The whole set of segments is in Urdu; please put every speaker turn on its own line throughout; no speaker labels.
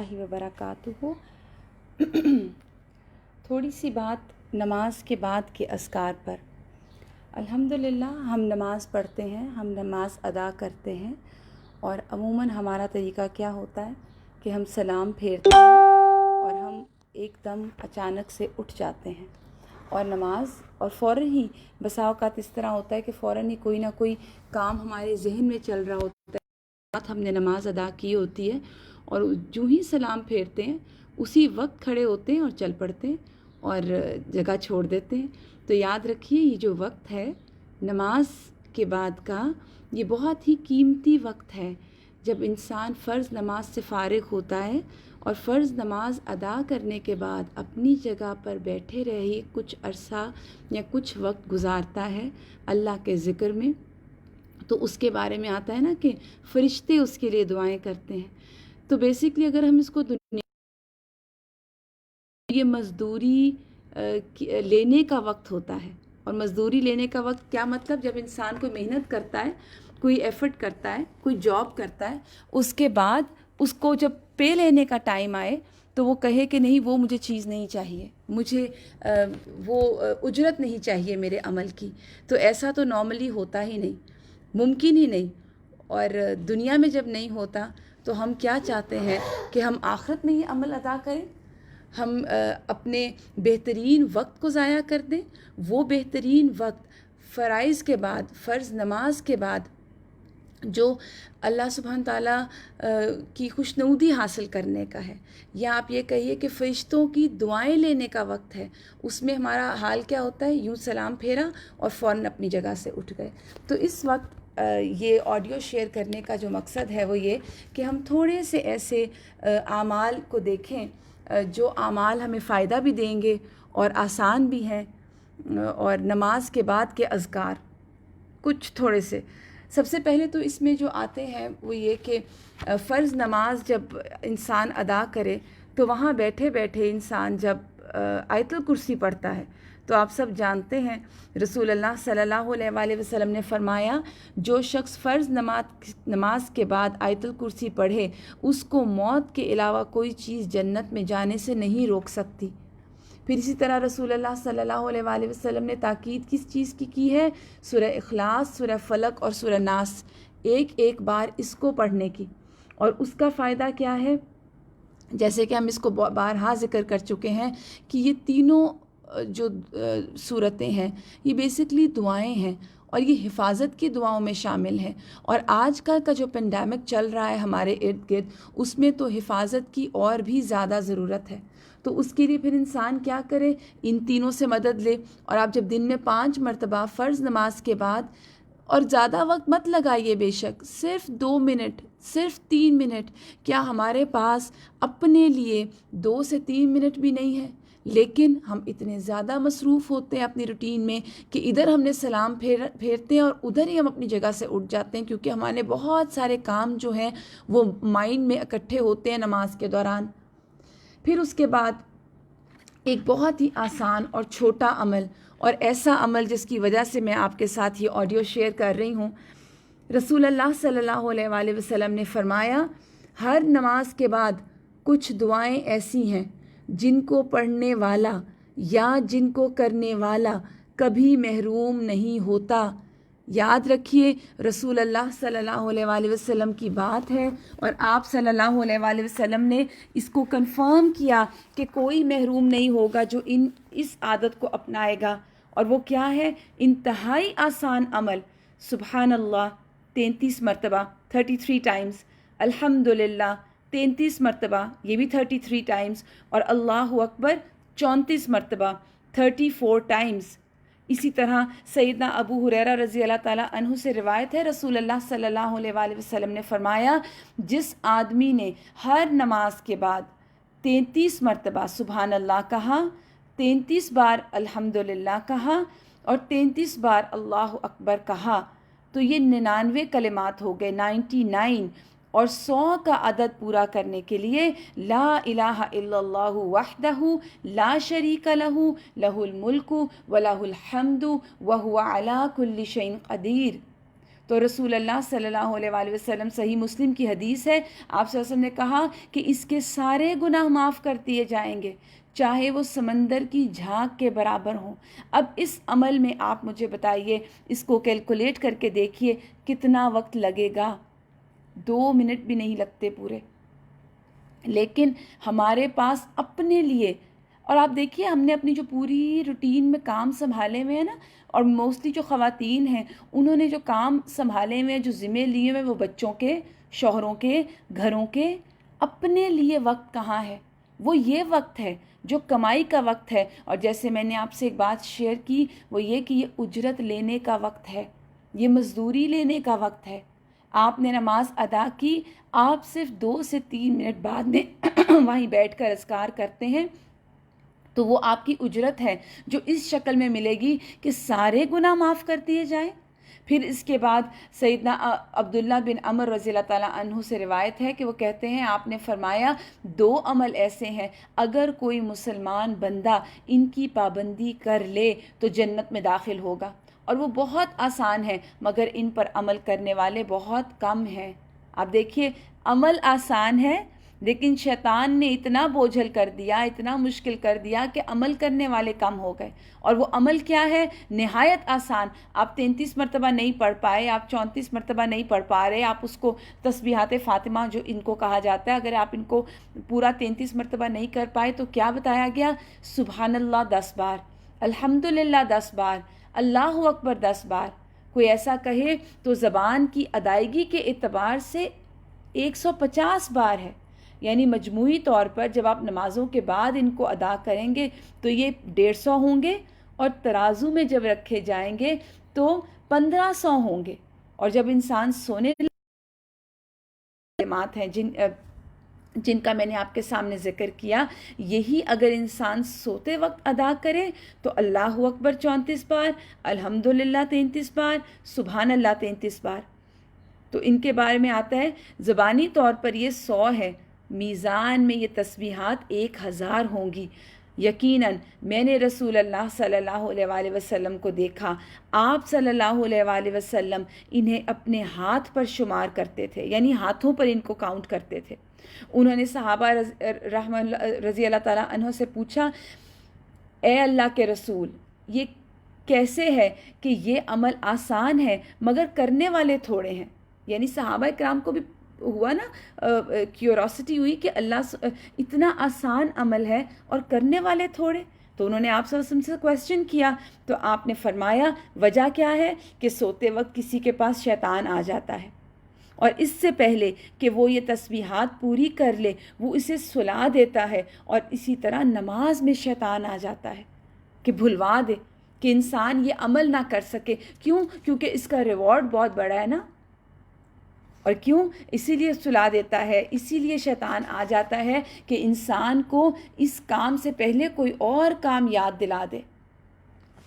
اللہ وبرکاتہ۔ تھوڑی سی بات نماز کے بعد کے اذکار پر۔ الحمدللہ ہم نماز پڑھتے ہیں، ہم نماز ادا کرتے ہیں، اور عموماً ہمارا طریقہ کیا ہوتا ہے کہ ہم سلام پھیرتے ہیں اور ہم ایک دم اچانک سے اٹھ جاتے ہیں اور نماز، اور فوراً ہی بسا اوقات اس طرح ہوتا ہے کہ فوراً ہی کوئی نہ کوئی کام ہمارے ذہن میں چل رہا ہوتا ہے، ہم نے نماز ادا کی ہوتی ہے اور جو ہی سلام پھیرتے ہیں اسی وقت کھڑے ہوتے ہیں اور چل پڑتے ہیں اور جگہ چھوڑ دیتے ہیں۔ تو یاد رکھیے یہ جو وقت ہے نماز کے بعد کا، یہ بہت ہی قیمتی وقت ہے جب انسان فرض نماز سے فارغ ہوتا ہے اور فرض نماز ادا کرنے کے بعد اپنی جگہ پر بیٹھے رہے کچھ عرصہ یا کچھ وقت گزارتا ہے اللہ کے ذکر میں، تو اس کے بارے میں آتا ہے نا کہ فرشتے اس کے لیے دعائیں کرتے ہیں۔ تو بیسکلی اگر ہم اس کو یہ مزدوری لینے کا وقت ہوتا ہے، اور مزدوری لینے کا وقت کیا مطلب؟ جب انسان کوئی محنت کرتا ہے، کوئی ایفرٹ کرتا ہے، کوئی جاب کرتا ہے، اس کے بعد اس کو جب پے لینے کا ٹائم آئے تو وہ کہے کہ نہیں، وہ مجھے چیز نہیں چاہیے، مجھے وہ اجرت نہیں چاہیے میرے عمل کی۔ تو ایسا تو نارملی ہوتا ہی نہیں، ممکن ہی نہیں، اور دنیا میں جب نہیں ہوتا تو ہم کیا چاہتے ہیں کہ ہم آخرت میں یہ عمل ادا کریں، ہم اپنے بہترین وقت کو ضائع کر دیں۔ وہ بہترین وقت فرائض کے بعد، فرض نماز کے بعد جو اللہ سبحانہ تعالیٰ کی خوشنودی حاصل کرنے کا ہے، یا آپ یہ کہیے کہ فرشتوں کی دعائیں لینے کا وقت ہے، اس میں ہمارا حال کیا ہوتا ہے؟ یوں سلام پھیرا اور فوراً اپنی جگہ سے اٹھ گئے۔ تو اس وقت یہ آڈیو شیئر کرنے کا جو مقصد ہے وہ یہ کہ ہم تھوڑے سے ایسے اعمال کو دیکھیں جو اعمال ہمیں فائدہ بھی دیں گے اور آسان بھی ہیں، اور نماز کے بعد کے اذکار کچھ تھوڑے سے۔ سب سے پہلے تو اس میں جو آتے ہیں وہ یہ کہ فرض نماز جب انسان ادا کرے تو وہاں بیٹھے بیٹھے انسان جب آیت الکرسی پڑھتا ہے، تو آپ سب جانتے ہیں رسول اللہ صلی اللہ علیہ وآلہ وسلم نے فرمایا، جو شخص فرض نماز کے بعد آیت الکرسی پڑھے اس کو موت کے علاوہ کوئی چیز جنت میں جانے سے نہیں روک سکتی۔ پھر اسی طرح رسول اللہ صلی اللہ علیہ وآلہ وسلم نے تاکید کس چیز کی ہے؟ سورہ اخلاص، سورہ فلق اور سورہ ناس، ایک بار اس کو پڑھنے کی۔ اور اس کا فائدہ کیا ہے؟ جیسے کہ ہم اس کو بارہا ذکر کر چکے ہیں کہ یہ تینوں جو صورتیں ہیں یہ بیسکلی دعائیں ہیں، اور یہ حفاظت کی دعاؤں میں شامل ہیں، اور آج کل کا جو پینڈیمک چل رہا ہے ہمارے ارد گرد، اس میں تو حفاظت کی اور بھی زیادہ ضرورت ہے۔ تو اس کے لیے پھر انسان کیا کرے؟ ان تینوں سے مدد لے، اور آپ جب دن میں 5 مرتبہ فرض نماز کے بعد، اور زیادہ وقت مت لگائیے، بے شک صرف 2 منٹ، صرف 3 منٹ، کیا ہمارے پاس اپنے لیے 2 سے 3 منٹ بھی نہیں ہے؟ لیکن ہم اتنے زیادہ مصروف ہوتے ہیں اپنی روٹین میں کہ ادھر ہم نے سلام پھیرتے ہیں اور ادھر ہی ہم اپنی جگہ سے اٹھ جاتے ہیں، کیونکہ ہمارے بہت سارے کام جو ہیں وہ مائنڈ میں اکٹھے ہوتے ہیں نماز کے دوران۔ پھر اس کے بعد ایک بہت ہی آسان اور چھوٹا عمل، اور ایسا عمل جس کی وجہ سے میں آپ کے ساتھ یہ آڈیو شیئر کر رہی ہوں، رسول اللہ صلی اللہ علیہ وآلہ وسلم نے فرمایا، ہر نماز کے بعد کچھ دعائیں ایسی ہیں جن کو پڑھنے والا یا جن کو کرنے والا کبھی محروم نہیں ہوتا۔ یاد رکھیے رسول اللہ صلی اللہ علیہ وآلہ وسلم کی بات ہے، اور آپ صلی اللہ علیہ وآلہ وسلم نے اس کو کنفرم کیا کہ کوئی محروم نہیں ہوگا جو اس عادت کو اپنائے گا۔ اور وہ کیا ہے؟ انتہائی آسان عمل، سبحان اللہ 33 مرتبہ 33 ٹائمز، الحمدللہ 33 مرتبہ یہ بھی 33 ٹائمز، اور اللہ اکبر 34 مرتبہ 34 ٹائمز۔ اسی طرح سیدنا ابو ہریرہ رضی اللہ تعالیٰ عنہ سے روایت ہے، رسول اللہ صلی اللہ علیہ وآلہ وسلم نے فرمایا، جس آدمی نے ہر نماز کے بعد 33 مرتبہ سبحان اللہ کہا، 33 بار الحمدللہ کہا، اور 33 بار اللہ اکبر کہا، تو یہ 99 کلمات ہو گئے، 99، اور 100 کا عدد پورا کرنے کے لیے لا الہ الا اللہ وحدہ لا شریک لہ لہ الملک ولہ الحمد وہو علی کل شیء قدیر۔ تو رسول اللہ صلی اللہ علیہ وآلہ وسلم، صحیح مسلم کی حدیث ہے، آپ صلی اللہ علیہ وسلم نے کہا کہ اس کے سارے گناہ معاف کر دیے جائیں گے، چاہے وہ سمندر کی جھاگ کے برابر ہوں۔ اب اس عمل میں آپ مجھے بتائیے، اس کو کیلکولیٹ کر کے دیکھیے کتنا وقت لگے گا۔ 2 منٹ بھی نہیں لگتے پورے، لیکن ہمارے پاس اپنے لیے، اور آپ دیکھیے ہم نے اپنی جو پوری روٹین میں کام سنبھالے ہوئے ہیں نا، اور موسٹلی جو خواتین ہیں انہوں نے جو کام سنبھالے ہوئے ہیں، جو ذمے لیے ہوئے، وہ بچوں کے، شوہروں کے، گھروں کے، اپنے لیے وقت کہاں ہے؟ وہ یہ وقت ہے جو کمائی کا وقت ہے۔ اور جیسے میں نے آپ سے ایک بات شیئر کی، وہ یہ کہ یہ اجرت لینے کا وقت ہے، یہ مزدوری لینے کا وقت ہے۔ آپ نے نماز ادا کی، آپ صرف 2 سے 3 منٹ بعد میں وہیں بیٹھ کر اذکار کرتے ہیں، تو وہ آپ کی اجرت ہے جو اس شکل میں ملے گی کہ سارے گناہ معاف کر دیے جائیں۔ پھر اس کے بعد سیدنا عبداللہ بن عمر رضی اللہ تعالیٰ عنہ سے روایت ہے کہ وہ کہتے ہیں، آپ نے فرمایا 2 عمل ایسے ہیں اگر کوئی مسلمان بندہ ان کی پابندی کر لے تو جنت میں داخل ہوگا، اور وہ بہت آسان ہے مگر ان پر عمل کرنے والے بہت کم ہیں۔ آپ دیکھیے، عمل آسان ہے لیکن شیطان نے اتنا بوجھل کر دیا، اتنا مشکل کر دیا کہ عمل کرنے والے کم ہو گئے۔ اور وہ عمل کیا ہے؟ نہایت آسان۔ آپ 33 مرتبہ نہیں پڑھ پائے، آپ 34 مرتبہ نہیں پڑھ پا رہے، آپ اس کو تسبیحات فاطمہ جو ان کو کہا جاتا ہے، اگر آپ ان کو پورا 33 مرتبہ نہیں کر پائے تو کیا بتایا گیا؟ سبحان اللہ 10 بار، الحمدللہ 10 بار، اللہ اکبر 10 بار۔ کوئی ایسا کہے تو زبان کی ادائیگی کے اعتبار سے 150 بار ہے، یعنی مجموعی طور پر جب آپ نمازوں کے بعد ان کو ادا کریں گے تو یہ 150 ہوں گے، اور ترازو میں جب رکھے جائیں گے تو 1500 ہوں گے۔ اور جب انسان سونے کلمات ہیں جن کا میں نے آپ کے سامنے ذکر کیا، یہی اگر انسان سوتے وقت ادا کرے تو اللہ اکبر 34 بار، الحمدللہ 33 بار، سبحان اللہ 33 بار۔ تو ان کے بارے میں آتا ہے زبانی طور پر یہ 100 ہے، میزان میں یہ تسبیحات 1000 ہوں گی۔ یقیناً میں نے رسول اللہ صلی اللہ علیہ وآلہ وسلم کو دیکھا، آپ صلی اللہ علیہ وآلہ وسلم انہیں اپنے ہاتھ پر شمار کرتے تھے، یعنی ہاتھوں پر ان کو کاؤنٹ کرتے تھے۔ انہوں نے صحابہ رضی اللہ تعالیٰ عنہ سے پوچھا، اے اللہ کے رسول، یہ کیسے ہے کہ یہ عمل آسان ہے مگر کرنے والے تھوڑے ہیں؟ یعنی صحابہ کرام کو بھی ہوا نا کیوروسٹی ہوئی کہ اللہ اتنا آسان عمل ہے اور کرنے والے تھوڑے۔ تو انہوں نے آپ صلی اللہ علیہ وسلم سے کویسچن کیا، تو آپ نے فرمایا وجہ کیا ہے کہ سوتے وقت کسی کے پاس شیطان آ جاتا ہے، اور اس سے پہلے کہ وہ یہ تسبیحات پوری کر لے وہ اسے سلا دیتا ہے، اور اسی طرح نماز میں شیطان آ جاتا ہے کہ بھلوا دے، کہ انسان یہ عمل نہ کر سکے۔ کیوں؟ کیونکہ اس کا ریوارڈ بہت بڑا ہے نا، اور کیوں؟ اسی لیے سلا دیتا ہے، اسی لیے شیطان آ جاتا ہے کہ انسان کو اس کام سے پہلے کوئی اور کام یاد دلا دے۔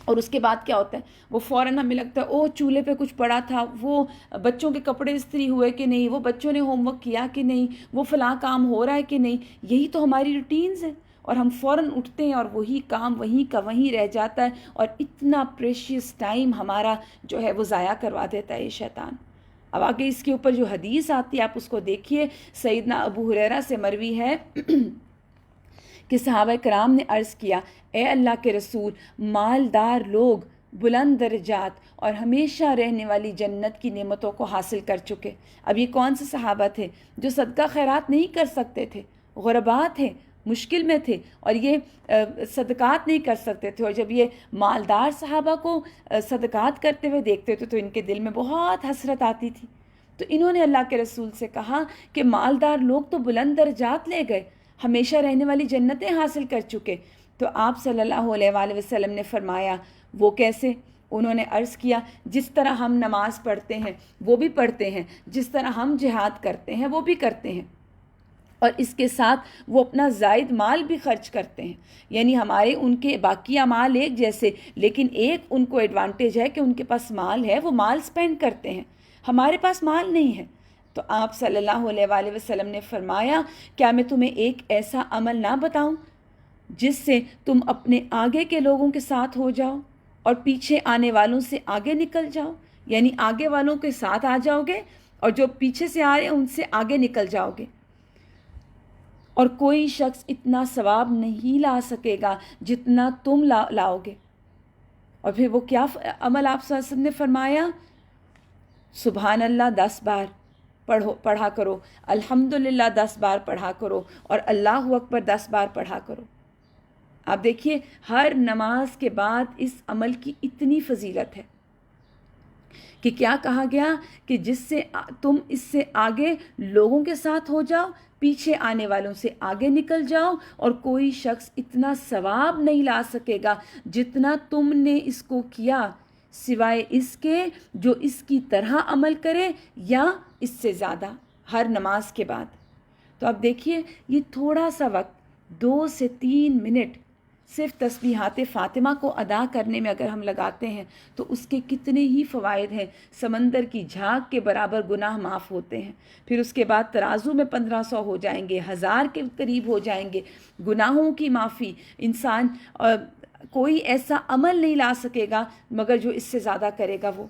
اور اس کے بعد کیا ہوتا ہے؟ وہ فوراً ہمیں لگتا ہے او چولہے پہ کچھ پڑا تھا، وہ بچوں کے کپڑے استری ہوئے کہ نہیں، وہ بچوں نے ہوم ورک کیا کہ نہیں، وہ فلاں کام ہو رہا ہے کہ نہیں۔ یہی تو ہماری روٹینز ہیں، اور ہم فوراً اٹھتے ہیں اور وہی کام وہیں کا وہیں رہ جاتا ہے، اور اتنا پریشیس ٹائم ہمارا جو ہے وہ ضائع کروا دیتا ہے یہ شیطان۔ اب آگے اس کے اوپر جو حدیث آتی ہے آپ اس کو دیکھیے، سیدنا ابو ہریرہ سے مروی ہے کہ صحابہ کرام نے عرض کیا، اے اللہ کے رسول، مالدار لوگ بلند درجات اور ہمیشہ رہنے والی جنت کی نعمتوں کو حاصل کر چکے۔ اب یہ کون سے صحابہ تھے جو صدقہ خیرات نہیں کر سکتے تھے، غربا تھے، مشکل میں تھے، اور یہ صدقات نہیں کر سکتے تھے، اور جب یہ مالدار صحابہ کو صدقات کرتے ہوئے دیکھتے تھے تو ان کے دل میں بہت حسرت آتی تھی۔ تو انہوں نے اللہ کے رسول سے کہا کہ مالدار لوگ تو بلند درجات لے گئے، ہمیشہ رہنے والی جنتیں حاصل کر چکے۔ تو آپ صلی اللہ علیہ وآلہ وسلم نے فرمایا وہ کیسے؟ انہوں نے عرض کیا جس طرح ہم نماز پڑھتے ہیں وہ بھی پڑھتے ہیں، جس طرح ہم جہاد کرتے ہیں وہ بھی کرتے ہیں، اور اس کے ساتھ وہ اپنا زائد مال بھی خرچ کرتے ہیں۔ یعنی ہمارے ان کے باقی اعمال ایک جیسے، لیکن ایک ان کو ایڈوانٹیج ہے کہ ان کے پاس مال ہے، وہ مال سپینڈ کرتے ہیں، ہمارے پاس مال نہیں ہے۔ تو آپ صلی اللہ علیہ وآلہ وسلم نے فرمایا کیا میں تمہیں ایک ایسا عمل نہ بتاؤں جس سے تم اپنے آگے کے لوگوں کے ساتھ ہو جاؤ اور پیچھے آنے والوں سے آگے نکل جاؤ؟ یعنی آگے والوں کے ساتھ آ جاؤ گے اور جو پیچھے سے آ رہے ہیں ان سے آگے نکل جاؤ گے. اور کوئی شخص اتنا ثواب نہیں لا سکے گا جتنا تم لاؤ گے. اور پھر وہ کیا عمل آپ صلی اللہ علیہ وسلم نے فرمایا؟ سبحان اللہ 10 بار پڑھا کرو، الحمدللہ 10 بار پڑھا کرو، اور اللہ اکبر 10 بار پڑھا کرو. آپ دیکھیے ہر نماز کے بعد اس عمل کی اتنی فضیلت ہے کہ کیا کہا گیا کہ جس سے تم اس سے آگے لوگوں کے ساتھ ہو جاؤ، پیچھے آنے والوں سے آگے نکل جاؤ، اور کوئی شخص اتنا ثواب نہیں لا سکے گا جتنا تم نے اس کو کیا، سوائے اس کے جو اس کی طرح عمل کرے یا اس سے زیادہ ہر نماز کے بعد. تو اب دیکھیے یہ تھوڑا سا وقت 2 سے 3 منٹ صرف تسبیحات فاطمہ کو ادا کرنے میں اگر ہم لگاتے ہیں تو اس کے کتنے ہی فوائد ہیں. سمندر کی جھاگ کے برابر گناہ معاف ہوتے ہیں. پھر اس کے بعد ترازو میں 1500 ہو جائیں گے، 1000 کے قریب ہو جائیں گے. گناہوں کی معافی، انسان کوئی ایسا عمل نہیں لا سکے گا مگر جو اس سے زیادہ کرے گا وہ.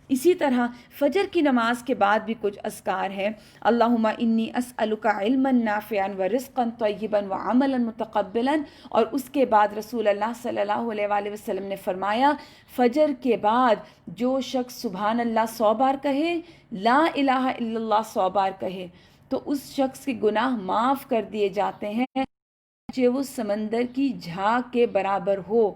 اسی طرح فجر کی نماز کے بعد بھی کچھ اذکار ہیں. اللہم انی اسألک علما نافعا ورزقا طیبا وعملا متقبلا. اور اس کے بعد رسول اللہ صلی اللہ علیہ وآلہ وسلم نے فرمایا فجر کے بعد جو شخص سبحان اللہ 100 بار کہے، لا الہ الا اللہ 100 بار کہے، تو اس شخص کے گناہ معاف کر دیے جاتے ہیں چاہے وہ سمندر کی جھاگ کے برابر ہو.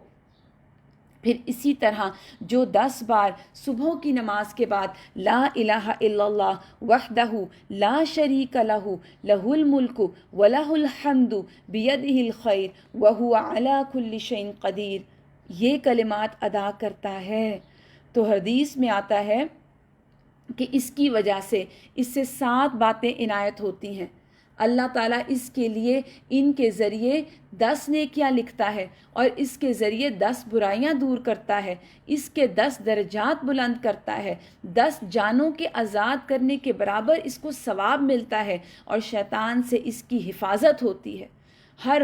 پھر اسی طرح جو 10 بار صبح کی نماز کے بعد لا الہ الا اللہ وحدہ لا شریک لہ لہ الملک ولہ الحمد بیدہ الخیر وہو علی کل شیء قدیر، یہ کلمات ادا کرتا ہے تو حدیث میں آتا ہے کہ اس کی وجہ سے اس سے 7 باتیں عنایت ہوتی ہیں. اللہ تعالیٰ اس کے لیے ان کے ذریعے 10 نیکیاں لکھتا ہے اور اس کے ذریعے 10 برائیاں دور کرتا ہے، اس کے 10 درجات بلند کرتا ہے، 10 جانوں کے آزاد کرنے کے برابر اس کو ثواب ملتا ہے، اور شیطان سے اس کی حفاظت ہوتی ہے، ہر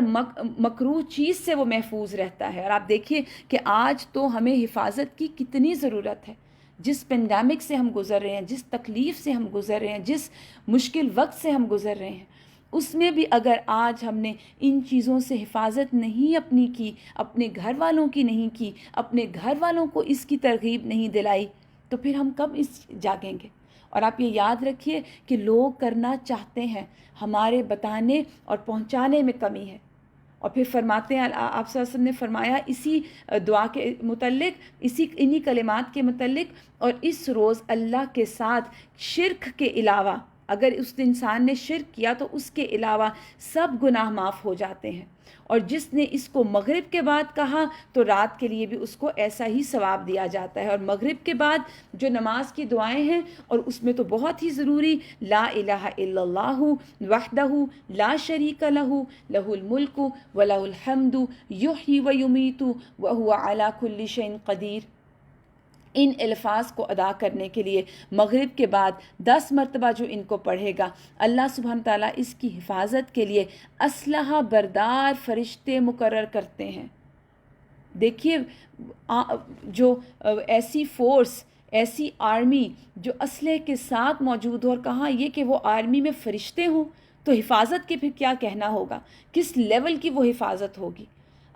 مکروہ چیز سے وہ محفوظ رہتا ہے. اور آپ دیکھیے کہ آج تو ہمیں حفاظت کی کتنی ضرورت ہے. جس پینڈیمک سے ہم گزر رہے ہیں، جس تکلیف سے ہم گزر رہے ہیں، جس مشکل وقت سے ہم گزر رہے ہیں، اس میں بھی اگر آج ہم نے ان چیزوں سے حفاظت نہیں اپنی کی، اپنے گھر والوں کی نہیں کی، اپنے گھر والوں کو اس کی ترغیب نہیں دلائی، تو پھر ہم کب اس جاگیں گے؟ اور آپ یہ یاد رکھیے کہ لوگ کرنا چاہتے ہیں، ہمارے بتانے اور پہنچانے میں کمی ہے. اور پھر فرماتے ہیں آپ صلی اللہ علیہ وسلم نے فرمایا اسی دعا کے متعلق، انہی کلمات کے متعلق، اور اس روز اللہ کے ساتھ شرک کے علاوہ اگر اس انسان نے شرک کیا تو اس کے علاوہ سب گناہ معاف ہو جاتے ہیں. اور جس نے اس کو مغرب کے بعد کہا تو رات کے لیے بھی اس کو ایسا ہی ثواب دیا جاتا ہے. اور مغرب کے بعد جو نماز کی دعائیں ہیں، اور اس میں تو بہت ہی ضروری لا الہ الا اللہ وحدہ لا شریک لہ لہ الملک ولہ الحمد یحیی و یمیت وہو علی کل شیء قدیر. ان الفاظ کو ادا کرنے کے لیے مغرب کے بعد 10 مرتبہ جو ان کو پڑھے گا، اللہ سبحانہ تعالیٰ اس کی حفاظت کے لیے اسلحہ بردار فرشتے مقرر کرتے ہیں. دیکھیے جو ایسی فورس، ایسی آرمی جو اسلحے کے ساتھ موجود ہو، اور کہاں یہ کہ وہ آرمی میں فرشتے ہوں، تو حفاظت کے پھر کیا کہنا ہوگا، کس لیول کی وہ حفاظت ہوگی.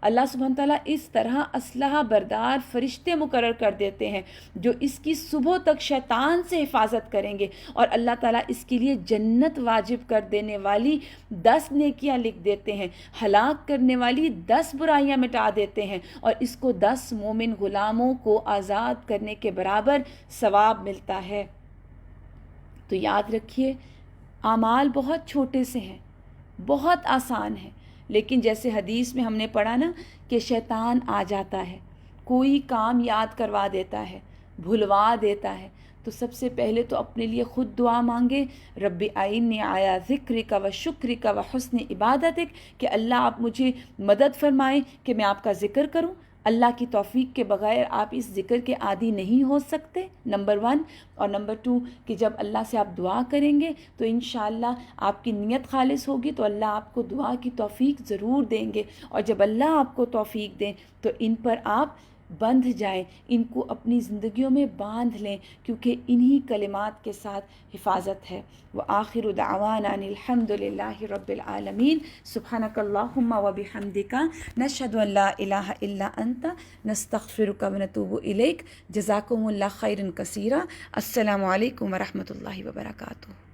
اللہ سبحانہ تعالیٰ اس طرح اسلحہ بردار فرشتے مقرر کر دیتے ہیں جو اس کی صبح تک شیطان سے حفاظت کریں گے، اور اللہ تعالیٰ اس کے لیے جنت واجب کر دینے والی 10 نیکیاں لکھ دیتے ہیں، ہلاک کرنے والی 10 برائیاں مٹا دیتے ہیں، اور اس کو 10 مومن غلاموں کو آزاد کرنے کے برابر ثواب ملتا ہے. تو یاد رکھیے اعمال بہت چھوٹے سے ہیں، بہت آسان ہیں، لیکن جیسے حدیث میں ہم نے پڑھا نا کہ شیطان آ جاتا ہے، کوئی کام یاد کروا دیتا ہے، بھلوا دیتا ہے، تو سب سے پہلے تو اپنے لیے خود دعا مانگے، رب اعنی علی ذکرک و شکرک و حسن عبادتک، کہ اللہ آپ مجھے مدد فرمائیں کہ میں آپ کا ذکر کروں. اللہ کی توفیق کے بغیر آپ اس ذکر کے عادی نہیں ہو سکتے، نمبر 1. اور نمبر 2 کہ جب اللہ سے آپ دعا کریں گے تو انشاءاللہ آپ کی نیت خالص ہوگی تو اللہ آپ کو دعا کی توفیق ضرور دیں گے، اور جب اللہ آپ کو توفیق دیں تو ان پر آپ بندھ جائیں، ان کو اپنی زندگیوں میں باندھ لیں، کیونکہ انہی کلمات کے ساتھ حفاظت ہے۔ وآخر دعوانا ان الحمد للہ رب العالمین، سبحانک اللہم وبحمدک، نشہد ان لا الہ الا انت، نستغفرک ونتوب الیک۔ جزاکم اللہ خیرا کثیرا۔ السلام علیکم ورحمۃ اللہ وبرکاتہ۔